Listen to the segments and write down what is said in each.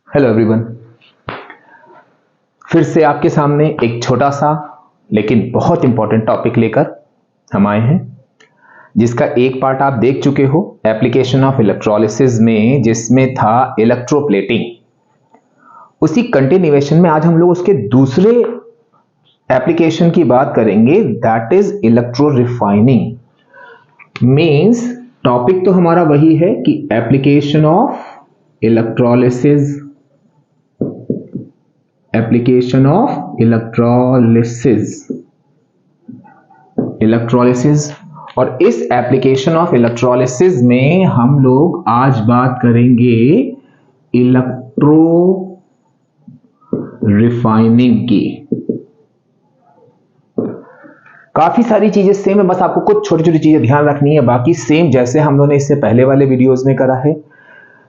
Hello everyone. फिर से आपके सामने एक छोटा सा लेकिन बहुत इंपॉर्टेंट टॉपिक लेकर हम आए हैं, जिसका एक पार्ट आप देख चुके हो एप्लीकेशन ऑफ इलेक्ट्रोलिसिस में, जिसमें था इलेक्ट्रोप्लेटिंग। उसी कंटिन्यूएशन में आज हम लोग उसके दूसरे एप्लीकेशन की बात करेंगे, that is electro refining. Means topic तो हमारा वही है कि application of electrolysis, application of electrolysis. और इस एप्लीकेशन ऑफ इलेक्ट्रोलिसिस में हम लोग आज बात करेंगे इलेक्ट्रो रिफाइनिंग की। काफी सारी चीजें सेम है, बस आपको कुछ छोटी छोटी चीजें ध्यान रखनी है। बाकी सेम जैसे हम लोगों ने इससे पहले वाले वीडियोस में करा है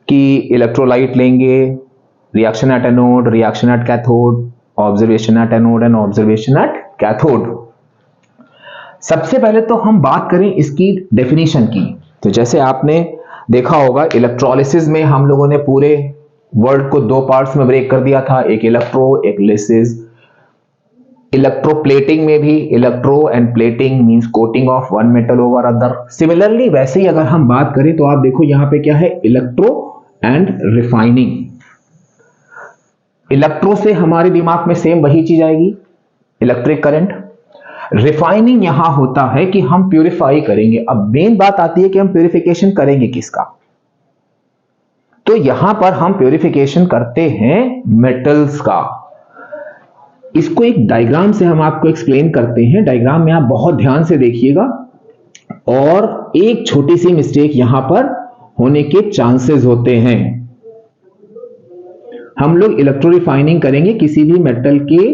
कि इलेक्ट्रोलाइट लेंगे, reaction at anode, reaction at cathode, observation at anode and observation at cathode. सबसे पहले तो हम बात करें इसकी डेफिनेशन की। तो जैसे आपने देखा होगा इलेक्ट्रोलिसिस में हम लोगों ने पूरे वर्ड को दो पार्ट्स में ब्रेक कर दिया था, एक इलेक्ट्रो एक लिसिस। इलेक्ट्रोप्लेटिंग में भी electro and plating means coating of one metal over other. Similarly वैसे ही अगर हम बात करें तो आप देखो यहां पे क्या है, इलेक्ट्रो एंड रिफाइनिंग। इलेक्ट्रो से हमारे दिमाग में सेम वही चीज आएगी, इलेक्ट्रिक करंट। रिफाइनिंग यहां होता है कि हम प्यूरिफाई करेंगे। अब मेन बात आती है कि हम प्यूरिफिकेशन करेंगे किसका। तो यहां पर हम प्यूरिफिकेशन करते हैं मेटल्स का। इसको एक डायग्राम से हम आपको एक्सप्लेन करते हैं। डायग्राम में आप बहुत ध्यान से देखिएगा और एक छोटी सी मिस्टेक यहां पर होने के चांसेस होते हैं। हम लोग इलेक्ट्रो रिफाइनिंग करेंगे किसी भी मेटल के,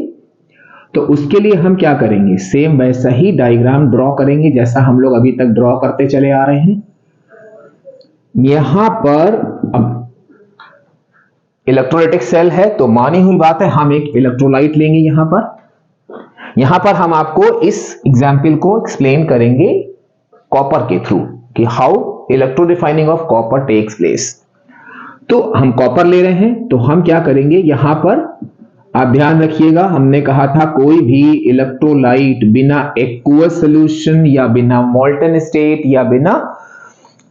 तो उसके लिए हम क्या करेंगे, सेम वैसा ही डायग्राम ड्रॉ करेंगे जैसा हम लोग अभी तक ड्रॉ करते चले आ रहे हैं। यहां पर अब इलेक्ट्रोलाइटिक सेल है तो मानी हुई बात है हम एक इलेक्ट्रोलाइट लेंगे। यहां पर हम आपको इस एग्जाम्पल को एक्सप्लेन करेंगे कॉपर के थ्रू कि how electro refining of copper takes place. तो हम कॉपर ले रहे हैं, तो हम क्या करेंगे यहां पर, आप ध्यान रखिएगा, हमने कहा था कोई भी इलेक्ट्रोलाइट बिना एक्वस सॉल्यूशन या बिना मोल्टन स्टेट या बिना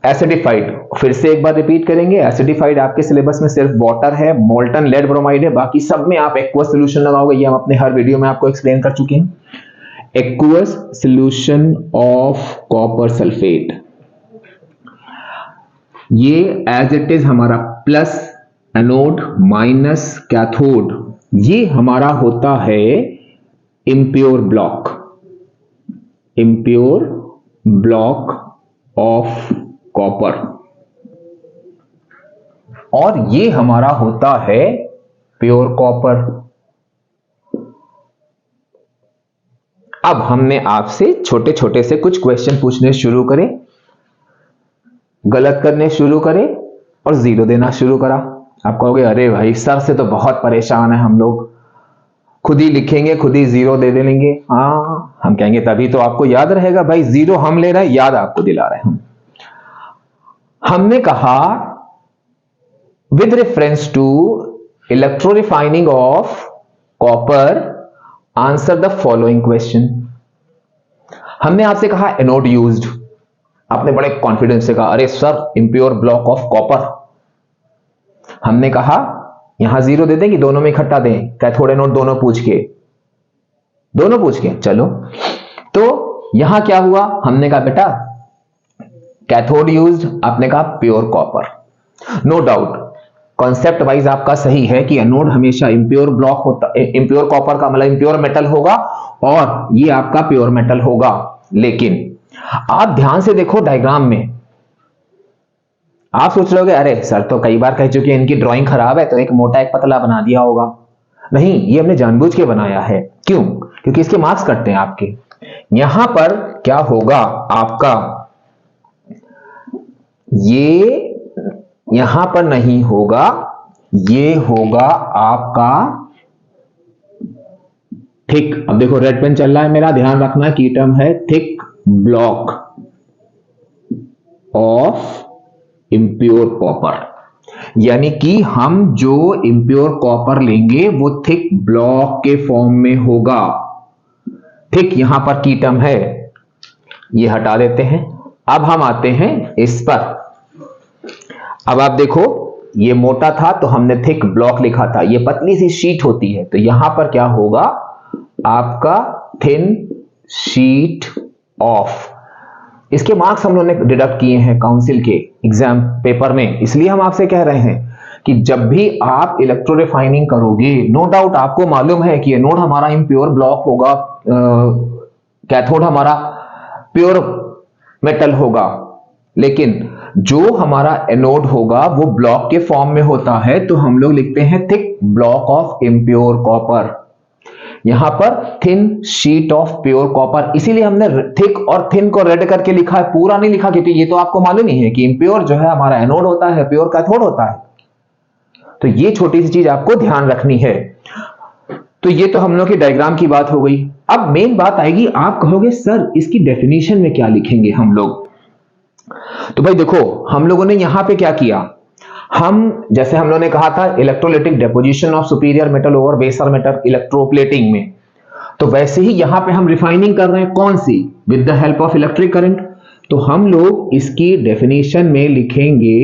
एसिडिफाइड, फिर से एक बार रिपीट करेंगे, एसिडिफाइड आपके सिलेबस में सिर्फ वाटर है, मोल्टन लेड ब्रोमाइड है, बाकी सब में आप एक्वस सॉल्यूशन लगाओगे। ये हम अपने हर वीडियो में आपको एक्सप्लेन कर चुके हैं। Aqueous solution of copper sulphate, ये एज इट इज हमारा प्लस एनोड माइनस कैथोड, ये हमारा होता है इम्प्योर ब्लॉक ऑफ कॉपर, और ये हमारा होता है प्योर कॉपर। अब हमने आपसे छोटे छोटे से कुछ क्वेश्चन पूछने शुरू करें, गलत करने शुरू करें और जीरो देना शुरू करा। आप कहोगे अरे भाई सर से तो बहुत परेशान है हम लोग, खुद ही लिखेंगे खुद ही जीरो दे देंगे। हाँ, हम कहेंगे तभी तो आपको याद रहेगा भाई, जीरो हम ले रहे हैं, याद आपको दिला रहे हैं। हमने कहा with reference to electro refining of copper answer the following question. हमने आपसे कहा एनोड यूज्ड, आपने बड़े कॉन्फिडेंस से कहा अरे sir impure block of copper. हमने कहा यहां जीरो दे दें कि दोनों में इकट्ठा दें, कैथोड एनोड दोनों पूछ के चलो। तो यहां क्या हुआ, हमने कहा बेटा कैथोड यूज्ड, आपने कहा pure copper. No doubt concept wise आपका सही है कि एनोड हमेशा इम्प्योर ब्लॉक होता, इम्प्योर कॉपर का मतलब इम्प्योर मेटल होगा और ये आपका प्योर मेटल होगा। लेकिन आप ध्यान से देखो डायग्राम में, आप सोच रहे होगे अरे सर तो कई बार कह चुके हैं इनकी ड्राइंग खराब है तो एक मोटा एक पतला बना दिया होगा। नहीं, ये हमने जानबूझ के बनाया है। क्यों? क्योंकि इसके मार्क्स कटते हैं आपके। यहां पर क्या होगा आपका, ये यहां पर नहीं होगा, ये होगा आपका थिक। अब देखो रेड पेन चल रहा है मेरा, ध्यान रखना की टर्म है thick block of impure copper. यानी कि हम जो इम्प्योर कॉपर लेंगे वो थिक ब्लॉक के फॉर्म में होगा। थिक यहां पर की टर्म है, ये हटा देते हैं। अब हम आते हैं इस पर। अब आप देखो, ये मोटा था तो हमने थिक ब्लॉक लिखा था, ये पतली सी शीट होती है, तो यहां पर क्या होगा आपका थिन शीट ऑफ। इसके मार्क्स हम लोगों ने डिडक्ट किए हैं काउंसिल के एग्जाम पेपर में, इसलिए हम आपसे कह रहे हैं कि जब भी आप इलेक्ट्रो रिफाइनिंग करोगे, नो डाउट आपको मालूम है कि एनोड हमारा इम्प्योर ब्लॉक होगा, कैथोड हमारा प्योर मेटल होगा, लेकिन जो हमारा एनोड होगा वो ब्लॉक के फॉर्म में होता है, तो हम लोग लिखते हैं thick block of impure copper. यहां पर thin sheet of pure copper, इसीलिए हमने थिक और थिन को रेड करके लिखा है, पूरा नहीं लिखा, क्योंकि ये तो आपको मालूम ही है कि इम्प्योर जो है हमारा एनोड होता है, प्योर कैथोड होता है। तो ये छोटी सी चीज आपको ध्यान रखनी है। तो ये तो हम लोग की डायग्राम की बात हो गई। अब मेन बात आएगी, आप कहोगे सर इसकी डेफिनेशन में क्या लिखेंगे हम लोग। तो भाई देखो, हम लोगों ने यहां पे क्या किया, हम जैसे हम लोगों ने कहा था electrolytic deposition of superior metal over बेसर मेटल इलेक्ट्रोप्लेटिंग में, तो वैसे ही यहां पे हम रिफाइनिंग कर रहे हैं, कौन सी, with the help of electric current. तो हम लोग इसकी डेफिनेशन में लिखेंगे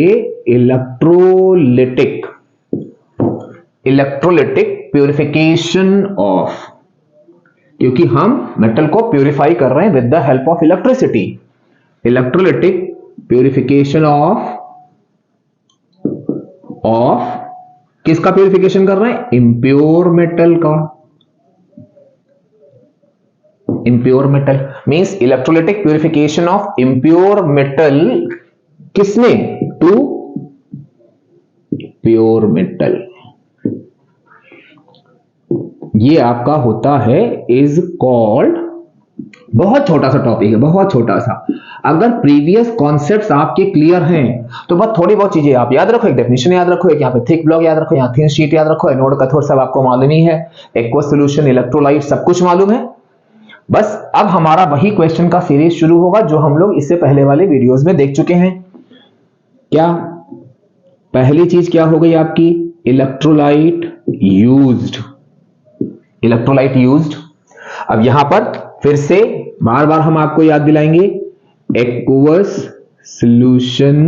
इलेक्ट्रोलिटिक प्यूरिफिकेशन ऑफ, क्योंकि हम मेटल को प्यूरिफाई कर रहे हैं with the help of electricity. Electrolytic purification of किसका प्यूरिफिकेशन कर रहे हैं, इम्प्योर मेटल का। Impure metal means electrolytic purification of impure metal, किसमें, टू प्योर मेटल। ये आपका होता है इज कॉल्ड, बहुत छोटा सा टॉपिक है, बहुत छोटा सा। अगर प्रीवियस कॉन्सेप्ट्स आपके क्लियर हैं तो बस थोड़ी बहुत चीजें आप याद रखो, एक डेफिनेशन याद रखो, एक यहाँ पे थिक ब्लॉक याद रखो, यहाँ थिन शीट याद रखो, एनोड कैथोड सब आपको मालूम ही है, एक्वस सॉल्यूशन, इलेक्ट्रोलाइट सब कुछ मालूम है। बस अब हमारा वही क्वेश्चन का सीरीज शुरू होगा जो हम लोग इससे पहले वाले वीडियोस में देख चुके हैं। क्या पहली चीज क्या हो गई आपकी, इलेक्ट्रोलाइट यूज्ड। अब यहां पर फिर से बार बार हम आपको याद दिलाएंगे, aqueous solution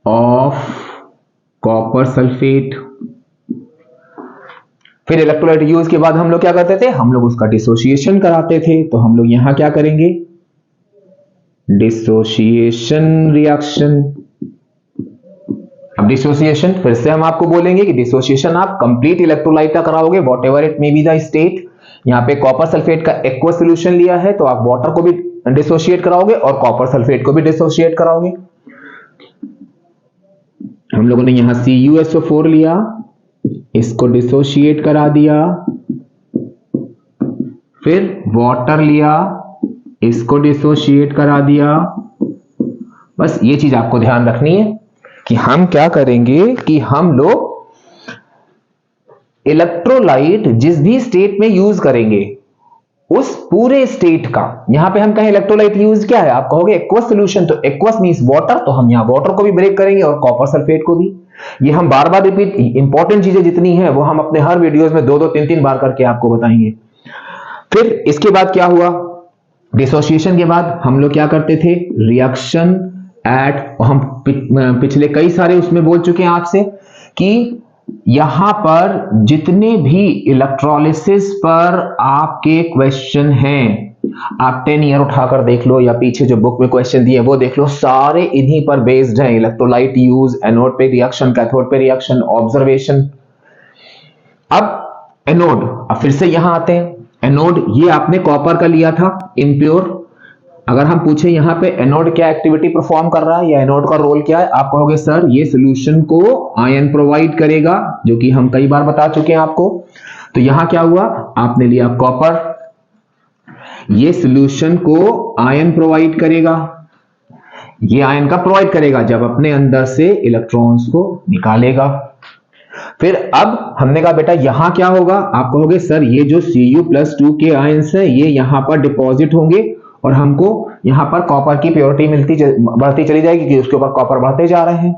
of copper sulphate. फिर इलेक्ट्रोलाइट यूज के बाद हम लोग क्या करते थे, हम लोग उसका डिसोसिएशन कराते थे, तो हम लोग यहां क्या करेंगे, डिसोसिएशन रिएक्शन। अब डिसोसिएशन फिर से हम आपको बोलेंगे कि डिसोसिएशन आप कंप्लीट इलेक्ट्रोलाइट का कराओगे, what ever it may be the state. यहां पे कॉपर सल्फेट का एक्वस सॉल्यूशन लिया है तो आप वाटर को भी डिसोशिएट कराओगे और कॉपर सल्फेट को भी डिसोशिएट कराओगे। हम लोगों ने यहां CuSO4 लिया, इसको डिसोशिएट करा दिया, फिर वाटर लिया, इसको डिसोशिएट करा दिया। बस ये चीज आपको ध्यान रखनी है कि हम क्या करेंगे कि हम लोग इलेक्ट्रोलाइट जिस भी स्टेट में यूज करेंगे उस पूरे स्टेट का, यहां पे हम कहें इलेक्ट्रोलाइट यूज क्या है, आप कहोगे एक्वस सॉल्यूशन, तो एक्वस मींस वाटर, तो हम यहां वाटर को भी ब्रेक करेंगे और कॉपर सल्फेट को भी। ये हम बार बार रिपीट, इंपॉर्टेंट चीजें जितनी है वो हम अपने हर वीडियोस में 2-2 3-3 बार करके आपको बताएंगे। फिर इसके बाद क्या हुआ, डिसोसिएशन के बाद हम लोग क्या करते थे, रिएक्शन एट, हम पिछले कई सारे उसमें बोल चुके हैं आपसे कि यहां पर जितने भी इलेक्ट्रोलिसिस पर आपके क्वेश्चन हैं, आप 10 ईयर उठाकर देख लो या पीछे जो बुक में क्वेश्चन दिए वो देख लो, सारे इन्हीं पर बेस्ड हैं। इलेक्ट्रोलाइट यूज, एनोड पे रिएक्शन, कैथोड पे रिएक्शन, ऑब्जर्वेशन। अब एनोड, अब फिर से यहां आते हैं। एनोड ये आपने कॉपर का लिया था इम्प्योर। अगर हम पूछे यहां पे एनोड क्या एक्टिविटी परफॉर्म कर रहा है या एनोड का रोल क्या है, आप कहोगे सर ये सॉल्यूशन को आयन प्रोवाइड करेगा, जो कि हम कई बार बता चुके हैं आपको। तो यहां क्या हुआ, आपने लिया कॉपर, ये सॉल्यूशन को आयन प्रोवाइड करेगा, ये आयन का प्रोवाइड करेगा जब अपने अंदर से इलेक्ट्रॉन्स को निकालेगा। फिर अब हमने कहा बेटा यहां क्या होगा, आप कहोगे सर ये जो Cu+2 के आयंस है ये यहां पर डिपॉजिट होंगे और हमको यहाँ पर कॉपर की प्योरिटी बढ़ती चली जाएगी कि उसके ऊपर कॉपर बढ़ते जा रहे हैं।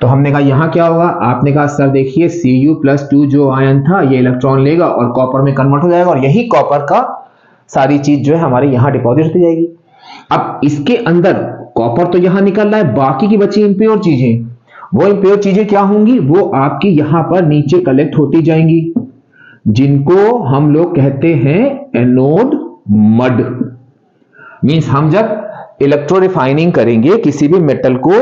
तो हमने कहा यहाँ क्या होगा, आपने कहा सर देखिए Cu+2 जो आयन था ये इलेक्ट्रॉन लेगा और कॉपर में कन्वर्ट हो जाएगा और यही कॉपर का सारी चीज जो है हमारे यहाँ डिपॉजिट होती जाएगी। अब इसके अंदर कॉपर तो यहाँ निकल रहा है, बाकी की बची इम्प्योर चीजें, वो इम्प्योर चीजें क्या होंगी, वो आपकी यहाँ पर नीचे कलेक्ट होती जाएंगी, जिनको हम लोग कहते हैं एनोड मड। मींस हम जब इलेक्ट्रो रिफाइनिंग करेंगे किसी भी मेटल को,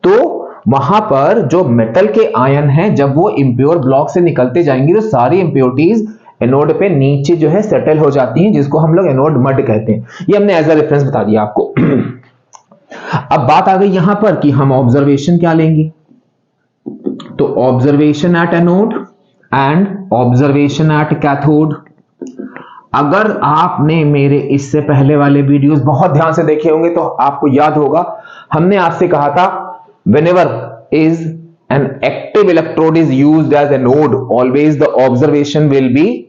तो वहां पर जो मेटल के आयन हैं जब वो इम्प्योर ब्लॉक से निकलते जाएंगे तो सारी इम्प्योरिटीज एनोड पे नीचे जो है सेटल हो जाती हैं, जिसको हम लोग एनोड मड कहते हैं। ये हमने एज अ रेफरेंस बता दिया आपको। अब बात आ गई यहां पर कि हम ऑब्जर्वेशन क्या लेंगे, तो observation at anode and observation at cathode. अगर आपने मेरे इससे पहले वाले वीडियोस बहुत ध्यान से देखे होंगे तो आपको याद होगा, हमने आपसे कहा था whenever is an active electrode is used as a node, always the observation will be,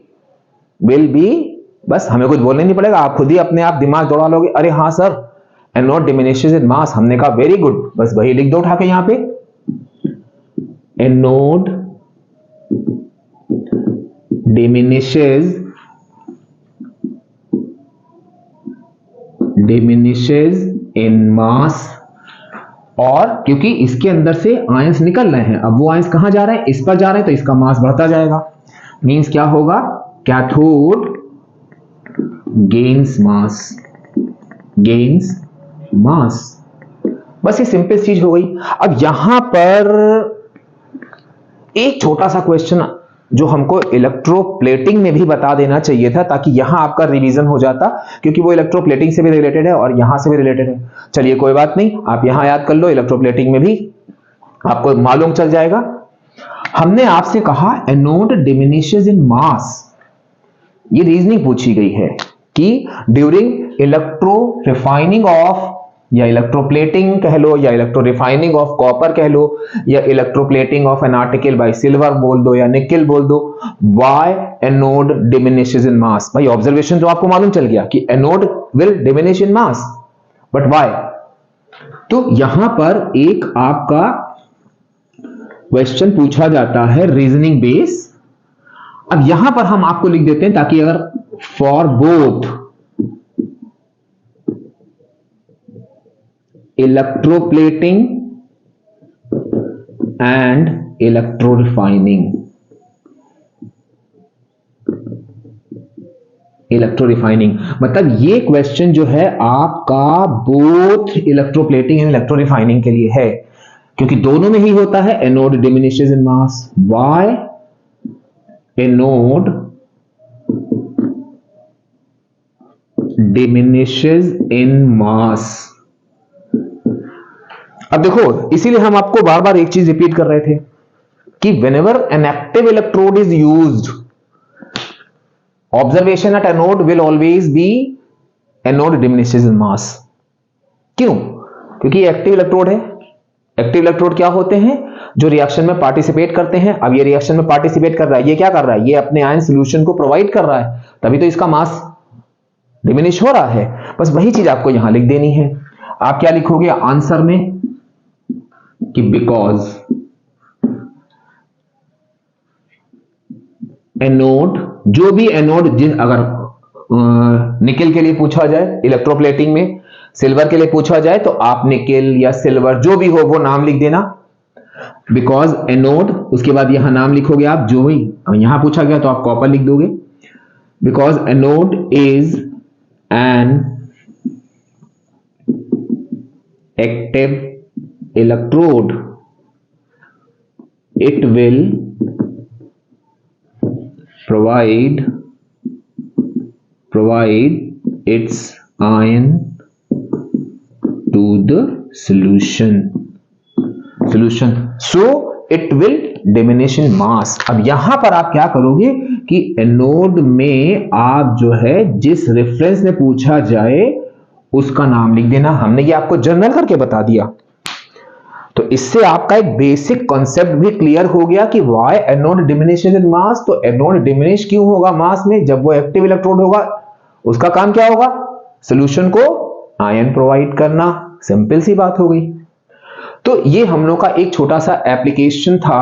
बस हमें कुछ बोलने नहीं पड़ेगा, आप खुद ही अपने आप दिमाग दौड़ा लोगे, अरे हाँ सर एनोड डिमिनिशेस इन मास, हमने कहा वेरी गुड, बस वही लिख दो उठा के यहां पे, एनोड diminishes in mass। और क्योंकि इसके अंदर से आयंस निकल रहे हैं, अब वो आयंस कहां जा रहे हैं, इस पर जा रहे हैं, तो इसका मास बढ़ता जाएगा। मींस क्या होगा, कैथोड गेन्स मास। बस ये सिंपल चीज हो गई। अब यहां पर एक छोटा सा क्वेश्चन जो हमको इलेक्ट्रोप्लेटिंग में भी बता देना चाहिए था, ताकि यहां आपका रिवीजन हो जाता, क्योंकि वो इलेक्ट्रोप्लेटिंग से भी रिलेटेड है और यहां से भी रिलेटेड है। चलिए कोई बात नहीं, आप यहां याद कर लो, इलेक्ट्रोप्लेटिंग में भी आपको मालूम चल जाएगा। हमने आपसे कहा एनोड डिमिनिशेस इन मास, ये रीजनिंग पूछी गई है कि ड्यूरिंग इलेक्ट्रो रिफाइनिंग ऑफ, या इलेक्ट्रोप्लेटिंग कह लो, या इलेक्ट्रो रिफाइनिंग ऑफ कॉपर कह लो, या electroplating of an article by silver बोल दो या निकेल बोल दो, व्हाई एनोड डिमिनिशेस इन मास। भाई ऑब्जर्वेशन तो आपको मालूम चल गया कि anode will diminish in mass, but why. तो यहां पर एक आपका क्वेश्चन पूछा जाता है रीजनिंग बेस। अब यहां पर हम आपको लिख देते हैं, ताकि अगर for both electroplating and electro refining, मतलब ये क्वेश्चन जो है आपका both electroplating and electro refining के लिए है, क्योंकि दोनों में ही होता है anode diminishes in mass. Why anode diminishes in mass. अब देखो, इसीलिए हम आपको बार बार एक चीज रिपीट कर रहे थे कि whenever an active electrode is used, observation at anode will always be anode diminishes in mass। क्यों? क्योंकि ये एक्टिव इलेक्ट्रोड है। एक्टिव इलेक्ट्रोड क्या होते हैं, जो रिएक्शन में पार्टिसिपेट करते हैं। अब ये रिएक्शन में पार्टिसिपेट कर रहा है, ये क्या कर रहा है, ये अपने आयन सॉल्यूशन को प्रोवाइड कर रहा है, तभी तो इसका मास डिमिनिश हो रहा है। बस वही चीज आपको यहां लिख देनी है। आप क्या लिखोगे आंसर में कि बिकॉज एनोड, जो भी एनोड, अगर निकेल के लिए पूछा जाए इलेक्ट्रोप्लेटिंग में, सिल्वर के लिए पूछा जाए तो आप निकेल या सिल्वर जो भी हो वो नाम लिख देना, बिकॉज एनोड, उसके बाद यहां नाम लिखोगे आप, जो भी यहां पूछा गया तो आप कॉपर लिख दोगे, because anode is an active electrode, it will provide its ion to the solution, so it will diminish in mass। अब यहां पर आप क्या करोगे कि एनोड में आप जो है जिस रेफरेंस में पूछा जाए उसका नाम लिख देना। हमने ये आपको जनरल करके बता दिया, तो इससे आपका एक बेसिक कॉन्सेप्ट भी क्लियर हो गया कि व्हाई एनोड डिमिनिशेस इन मास। तो एनोड डिमिनिश क्यों होगा मास में, जब वो एक्टिव इलेक्ट्रोड होगा उसका काम क्या होगा, सॉल्यूशन को आयन प्रोवाइड करना, सिंपल सी बात हो गई। तो ये हम लोग का एक छोटा सा एप्लीकेशन था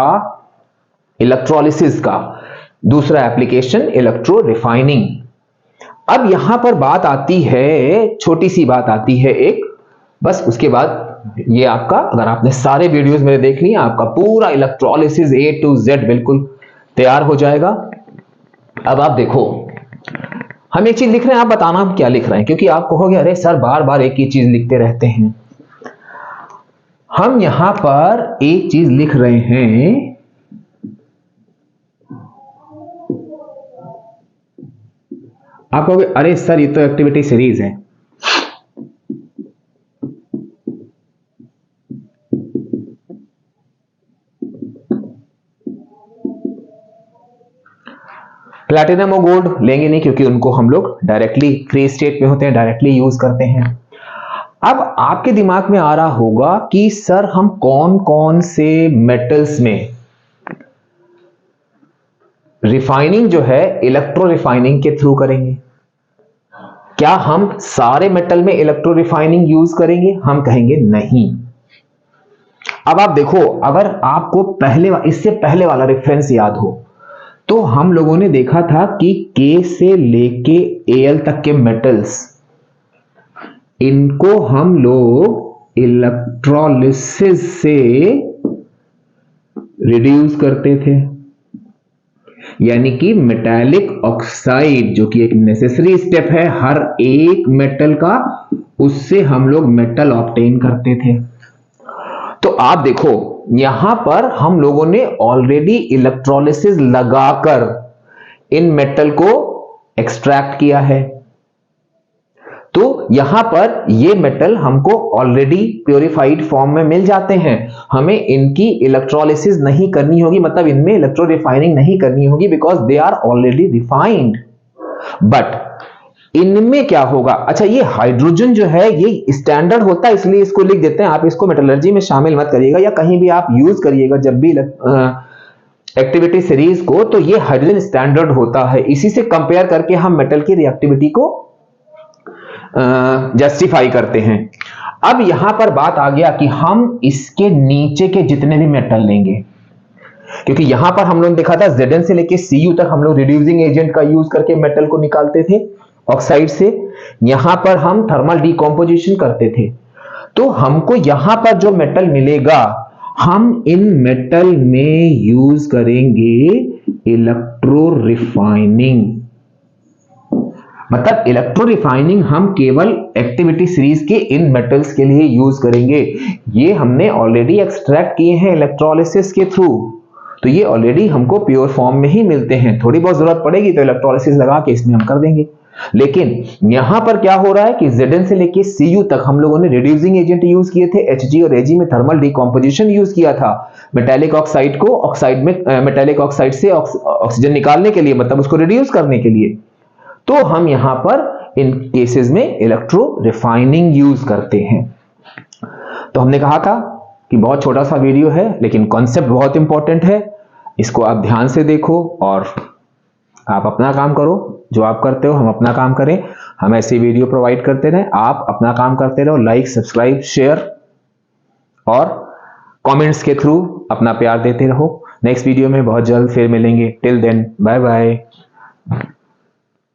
इलेक्ट्रोलिसिस का। दूसरा एप्लीकेशन इलेक्ट्रो रिफाइनिंग। अब यहां पर बात आती है, छोटी सी बात आती है एक, बस उसके बाद ये आपका, अगर आपने सारे वीडियोस मेरे देख लिए, आपका पूरा इलेक्ट्रोलिसिस A to Z बिल्कुल तैयार हो जाएगा। अब आप देखो, हम एक चीज लिख रहे हैं, आप बताना हम क्या लिख रहे हैं, क्योंकि आप कहोगे अरे सर बार बार एक ही चीज लिखते रहते हैं। हम यहां पर एक चीज लिख रहे हैं, आप कहोगे अरे सर ये तो एक्टिविटी सीरीज है। प्लैटिनम और गोल्ड लेंगे नहीं, क्योंकि उनको हम लोग डायरेक्टली फ्री स्टेट में होते हैं, डायरेक्टली यूज करते हैं। अब आपके दिमाग में आ रहा होगा कि सर हम कौन कौन से मेटल्स में रिफाइनिंग जो है इलेक्ट्रो रिफाइनिंग के थ्रू करेंगे। क्या हम सारे मेटल में इलेक्ट्रो रिफाइनिंग यूज करेंगे? हम कहेंगे नहीं। अब आप देखो, अगर आपको इससे पहले वाला रेफरेंस याद हो, तो हम लोगों ने देखा था कि K से लेके Al तक के मेटल्स, इनको हम लोग इलेक्ट्रोलिसिस से रिड्यूस करते थे, यानी कि मेटालिक ऑक्साइड, जो कि एक नेसेसरी स्टेप है हर एक मेटल का, उससे हम लोग मेटल ऑब्टेन करते थे। तो आप देखो यहां पर हम लोगों ने ऑलरेडी इलेक्ट्रोलिसिस लगाकर इन मेटल को एक्सट्रैक्ट किया है। तो यहां पर ये मेटल हमको ऑलरेडी प्योरीफाइड फॉर्म में मिल जाते हैं, हमें इनकी इलेक्ट्रोलिसिस नहीं करनी होगी, मतलब इनमें इलेक्ट्रो रिफाइनिंग नहीं करनी होगी, because they are already refined. But इनमें क्या होगा, अच्छा ये हाइड्रोजन जो है ये स्टैंडर्ड होता है, इसलिए इसको लिख देते हैं, आप इसको मेटलर्जी में शामिल मत करिएगा, या कहीं भी आप यूज करिएगा जब भी एक्टिविटी सीरीज को, तो ये हाइड्रोजन स्टैंडर्ड होता है, इसी से कंपेयर करके हम मेटल की रिएक्टिविटी को जस्टिफाई करते हैं। अब यहां पर बात आ गया कि हम इसके नीचे के जितने भी मेटल लेंगे, क्योंकि यहां पर हम लोगों ने देखा था Zn से लेके Cu तक हम लोग रिड्यूसिंग एजेंट का यूज करके मेटल को निकालते थे ऑक्साइड से, यहां पर हम थर्मल डिकम्पोजिशन करते थे। तो हमको यहां पर जो मेटल मिलेगा, हम इन मेटल में यूज करेंगे इलेक्ट्रो रिफाइनिंग। मतलब इलेक्ट्रो रिफाइनिंग हम केवल एक्टिविटी सीरीज के इन मेटल्स के लिए यूज करेंगे। ये हमने ऑलरेडी एक्सट्रैक्ट किए हैं इलेक्ट्रोलिसिस के थ्रू, तो ये ऑलरेडी हमको प्योर फॉर्म में ही मिलते हैं। थोड़ी बहुत जरूरत पड़ेगी तो इलेक्ट्रोलिसिस लगा के इसमें हम कर देंगे। लेकिन यहां पर क्या हो रहा है कि Zn से लेके Cu तक हम लोगों ने रिड्यूसिंग एजेंट यूज किए थे, Hg और Ag में थर्मल डिकम्पोजिशन यूज किया था, मेटालिक ऑक्साइड को ऑक्साइड में मेटालिक ऑक्साइड से ऑक्सीजन निकालने के लिए, मतलब उसको रिड्यूस करने के लिए। तो हम यहां पर इन केसेस में इलेक्ट्रो रिफाइनिंग यूज करते हैं। तो हमने कहा था कि बहुत छोटा सा वीडियो है, लेकिन कॉन्सेप्ट बहुत इंपॉर्टेंट है, इसको आप ध्यान से देखो और आप अपना काम करो। जो आप करते हो हम अपना काम करें, हम ऐसी वीडियो प्रोवाइड करते रहें, आप अपना काम करते रहो, लाइक सब्सक्राइब शेयर और कमेंट्स के थ्रू अपना प्यार देते रहो। नेक्स्ट वीडियो में बहुत जल्द फिर मिलेंगे। Till then bye bye.